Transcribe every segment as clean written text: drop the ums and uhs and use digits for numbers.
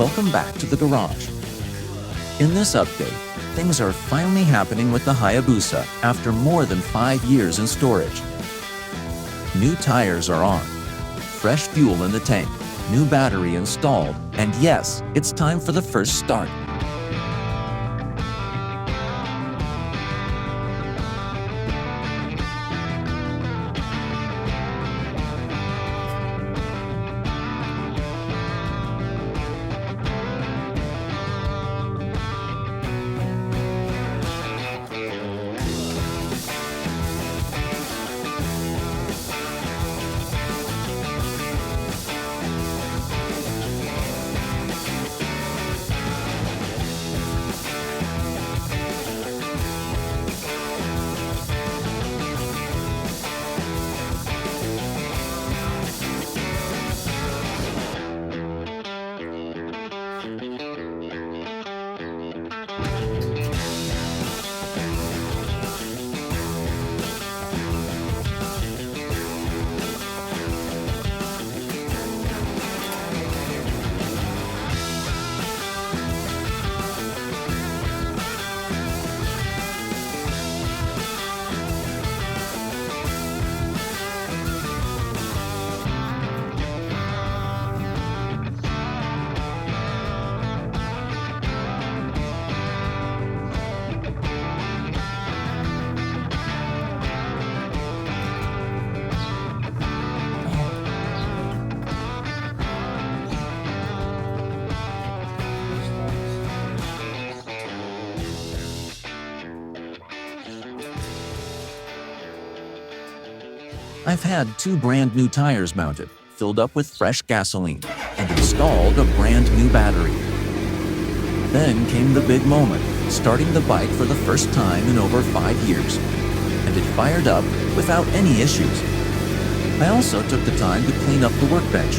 Welcome back to the garage. In this update, things are finally happening with the Hayabusa after more than 5 years in storage. New tires are on, fresh fuel in the tank, new battery installed, and yes, it's time for the first start. I've had 2 brand new tires mounted, filled up with fresh gasoline, and installed a brand new battery. Then came the big moment, starting the bike for the first time in over 5 years, and it fired up without any issues. I also took the time to clean up the workbench,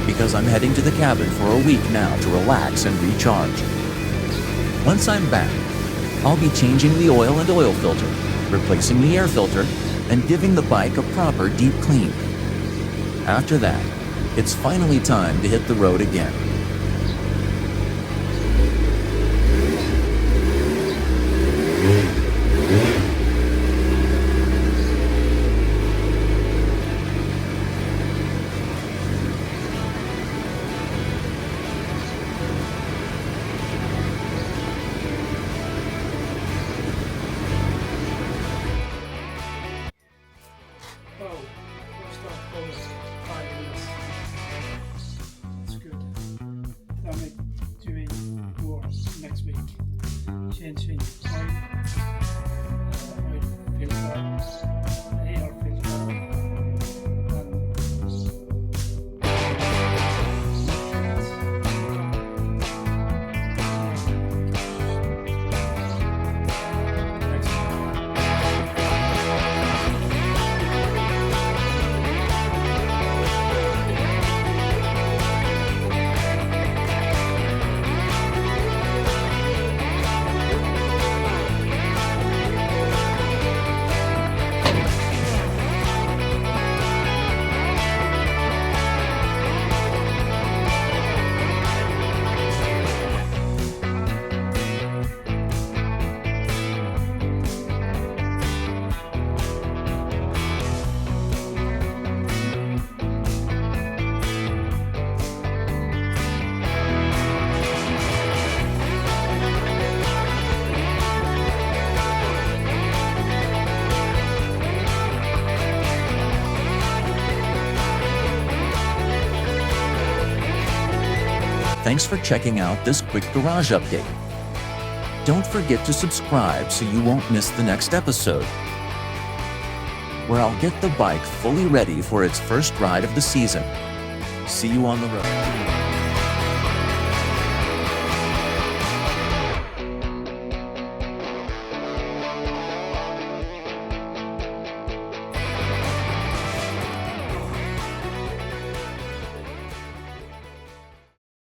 because I'm heading to the cabin for a week now to relax and recharge. Once I'm back, I'll be changing the oil and oil filter, replacing the air filter, and giving the bike a proper deep clean. After that, it's finally time to hit the road again. That's good. I'll make doing more next week. Changing oil filter, air filter, Thanks for checking out this quick garage update. Don't forget to subscribe so you won't miss the next episode, where I'll get the bike fully ready for its first ride of the season. See you on the road.